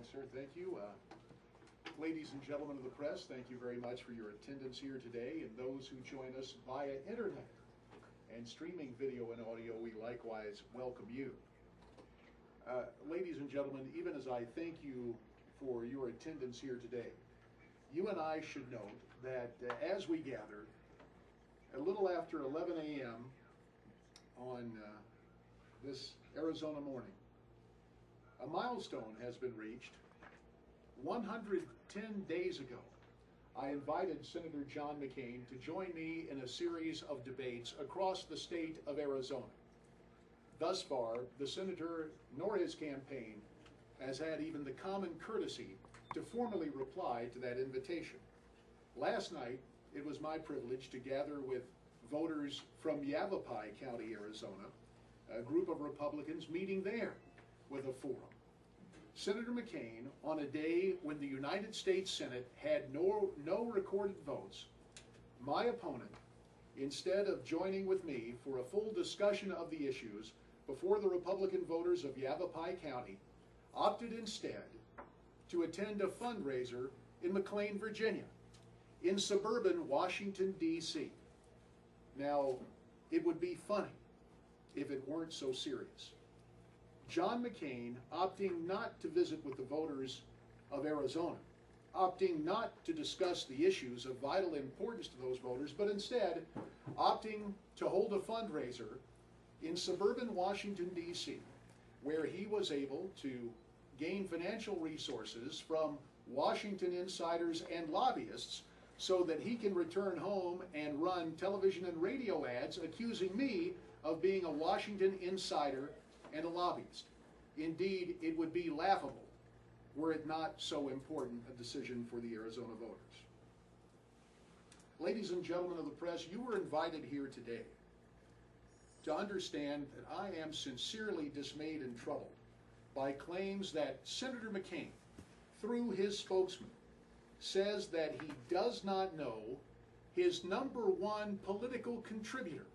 right, sir. Thank you. Ladies and gentlemen of the press, thank you very much for your attendance here today, and those who join us via internet and streaming video and audio, we likewise welcome you. Ladies and gentlemen, even as I thank you for your attendance here today, you and I should note that as we gather, a little after 11 a.m. on this Arizona morning, a milestone has been reached. 110 days ago, I invited Senator John McCain to join me in a series of debates across the state of Arizona. Thus far, the senator nor his campaign has had even the common courtesy to formally reply to that invitation. Last night, it was my privilege to gather with voters from Yavapai County, Arizona, a group of Republicans meeting there with a forum. Senator McCain, on a day when the United States Senate had no recorded votes, my opponent, instead of joining with me for a full discussion of the issues before the Republican voters of Yavapai County, opted instead to attend a fundraiser in McLean, Virginia, in suburban Washington, D.C. Now, it would be funny if it weren't so serious. John McCain opting not to visit with the voters of Arizona, opting not to discuss the issues of vital importance to those voters, but instead opting to hold a fundraiser in suburban Washington, D.C., where he was able to gain financial resources from Washington insiders and lobbyists so that he can return home and run television and radio ads accusing me of being a Washington insider and a lobbyist. Indeed, it would be laughable were it not so important a decision for the Arizona voters. Ladies and gentlemen of the press, you were invited here today to understand that I am sincerely dismayed and troubled by claims that Senator McCain, through his spokesman, says that he does not know his #1 political contributor,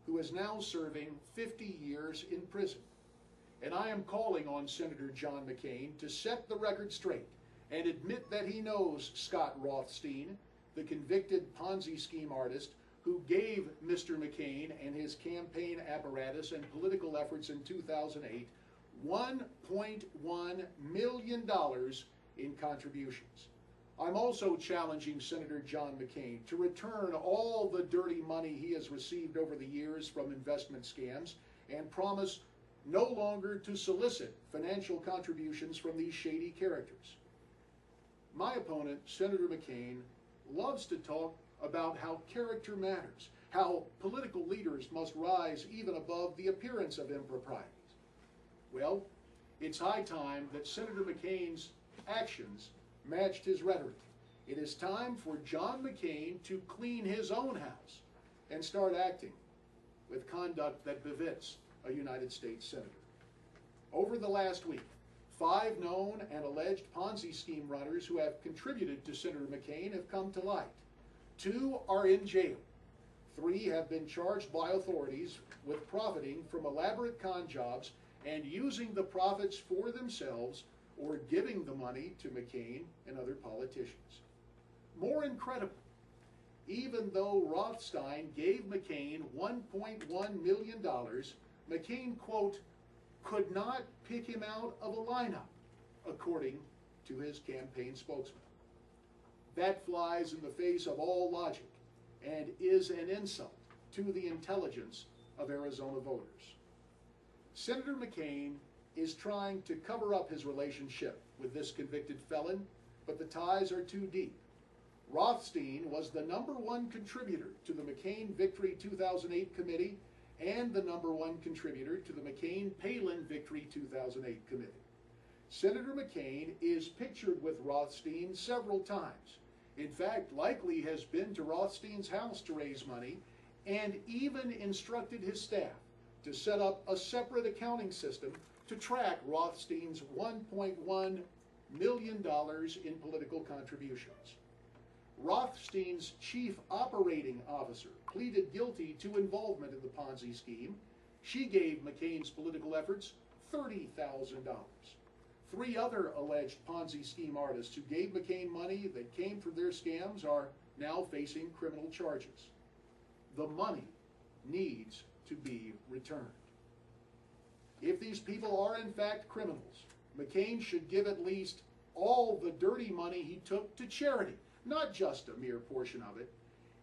who is now serving 50 years in prison. And I am calling on Senator John McCain to set the record straight and admit that he knows Scott Rothstein, the convicted Ponzi scheme artist who gave Mr. McCain and his campaign apparatus and political efforts in 2008 $1.1 million in contributions. I'm also challenging Senator John McCain to return all the dirty money he has received over the years from investment scams and promise no longer to solicit financial contributions from these shady characters. My opponent, Senator McCain, loves to talk about how character matters, how political leaders must rise even above the appearance of improprieties. Well, it's high time that Senator McCain's actions matched his rhetoric. It is time for John McCain to clean his own house and start acting with conduct that befits a United States senator. Over the last week, 5 known and alleged Ponzi scheme runners who have contributed to Senator McCain have come to light. 2 are in jail. 3 have been charged by authorities with profiting from elaborate con jobs and using the profits for themselves or giving the money to McCain and other politicians. More incredible, even though Rothstein gave McCain $1.1 million, McCain, quote, could not pick him out of a lineup, according to his campaign spokesman. That flies in the face of all logic and is an insult to the intelligence of Arizona voters. Senator McCain is trying to cover up his relationship with this convicted felon, but the ties are too deep. Rothstein was the #1 contributor to the McCain Victory 2008 committee and the #1 contributor to the McCain-Palin Victory 2008 committee. Senator McCain is pictured with Rothstein several times. In fact, likely has been to Rothstein's house to raise money and even instructed his staff to set up a separate accounting system to track Rothstein's $1.1 million in political contributions. Rothstein's chief operating officer pleaded guilty to involvement in the Ponzi scheme. She gave McCain's political efforts $30,000. 3 other alleged Ponzi scheme artists who gave McCain money that came from their scams are now facing criminal charges. The money needs to be returned. If these people are in fact criminals, McCain should give at least all the dirty money he took to charity, not just a mere portion of it,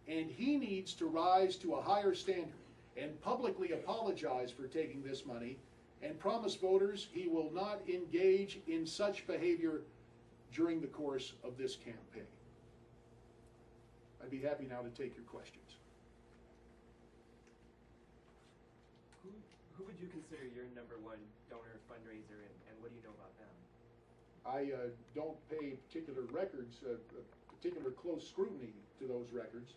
and he needs to rise to a higher standard and publicly apologize for taking this money and promise voters he will not engage in such behavior during the course of this campaign. I'd be happy now to take your questions. Who would you consider your #1 donor fundraiser, and what do you know about them? I don't pay particular records, particular close scrutiny to those records,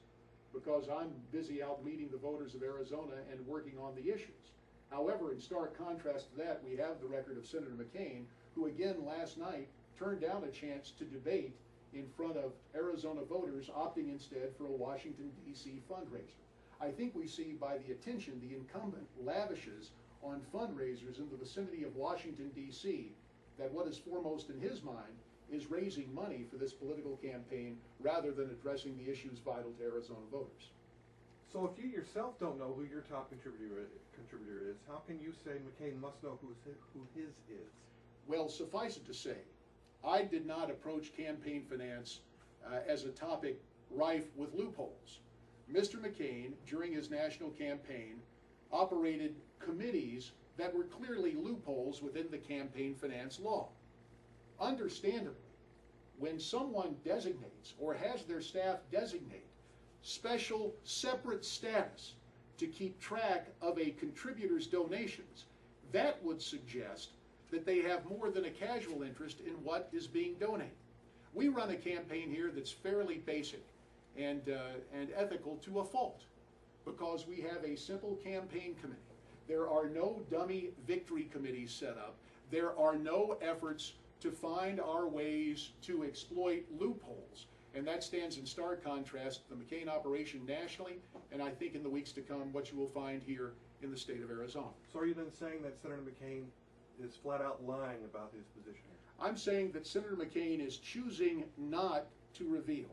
because I'm busy out meeting the voters of Arizona and working on the issues. However, in stark contrast to that, we have the record of Senator McCain, who again last night turned down a chance to debate in front of Arizona voters, opting instead for a Washington, D.C. fundraiser. I think we see by the attention the incumbent lavishes on fundraisers in the vicinity of Washington, D.C., that what is foremost in his mind is raising money for this political campaign rather than addressing the issues vital to Arizona voters. So if you yourself don't know who your top contributor is, how can you say McCain must know who his is? Well, suffice it to say, I did not approach campaign finance as a topic rife with loopholes. Mr. McCain, during his national campaign, operated committees that were clearly loopholes within the campaign finance law. Understandably, when someone designates or has their staff designate special separate status to keep track of a contributor's donations, that would suggest that they have more than a casual interest in what is being donated. We run a campaign here that's fairly basic and ethical to a fault, because we have a simple campaign committee. There are no dummy victory committees set up. There are no efforts to find our ways to exploit loopholes. And that stands in stark contrast to the McCain operation nationally, and I think in the weeks to come, what you will find here in the state of Arizona. So are you then saying that Senator McCain is flat out lying about his position here? I'm saying that Senator McCain is choosing not to reveal,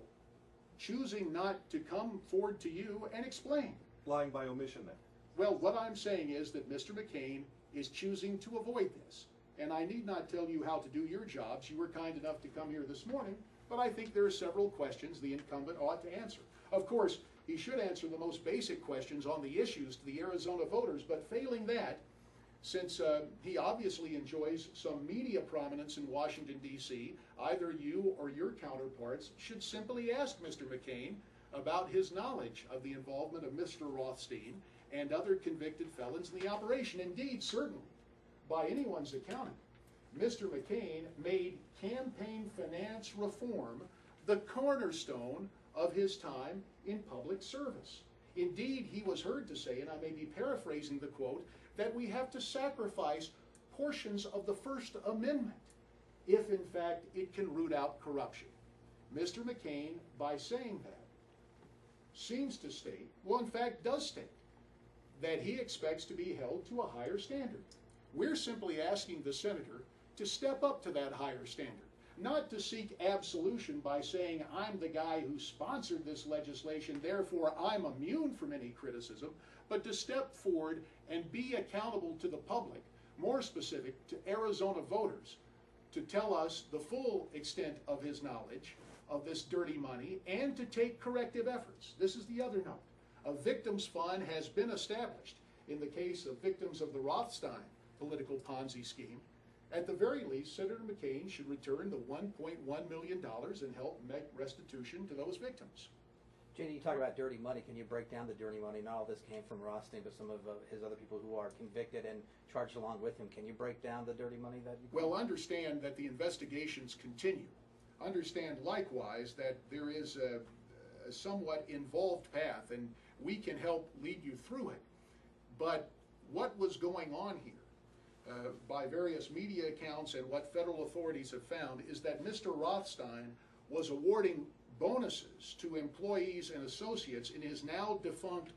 choosing not to come forward to you and explain. Lying by omission then? Well, what I'm saying is that Mr. McCain is choosing to avoid this. And I need not tell you how to do your jobs. You were kind enough to come here this morning, but I think there are several questions the incumbent ought to answer. Of course, he should answer the most basic questions on the issues to the Arizona voters, but failing that, since he obviously enjoys some media prominence in Washington, D.C., either you or your counterparts should simply ask Mr. McCain about his knowledge of the involvement of Mr. Rothstein and other convicted felons in the operation. Indeed, certainly, by anyone's accounting, Mr. McCain made campaign finance reform the cornerstone of his time in public service. Indeed, he was heard to say, and I may be paraphrasing the quote, that we have to sacrifice portions of the First Amendment if, in fact, it can root out corruption. Mr. McCain, by saying that, seems to state, well, in fact, does state, that he expects to be held to a higher standard. We're simply asking the senator to step up to that higher standard, not to seek absolution by saying, I'm the guy who sponsored this legislation, therefore I'm immune from any criticism, but to step forward and be accountable to the public, more specific to Arizona voters, to tell us the full extent of his knowledge of this dirty money and to take corrective efforts. This is the other note. A victims fund has been established in the case of victims of the Rothstein political Ponzi scheme. At the very least, Senator McCain should return the $1.1 million and help make restitution to those victims. J.D., you talk about dirty money. Can you break down the dirty money? Not all this came from Rothstein, but some of his other people who are convicted and charged along with him. Can you break down the dirty money that you Well, understand that the investigations continue. Understand likewise that there is a somewhat involved path, and we can help lead you through it. But what was going on here, by various media accounts and what federal authorities have found, is that Mr. Rothstein was awarding bonuses to employees and associates in his now defunct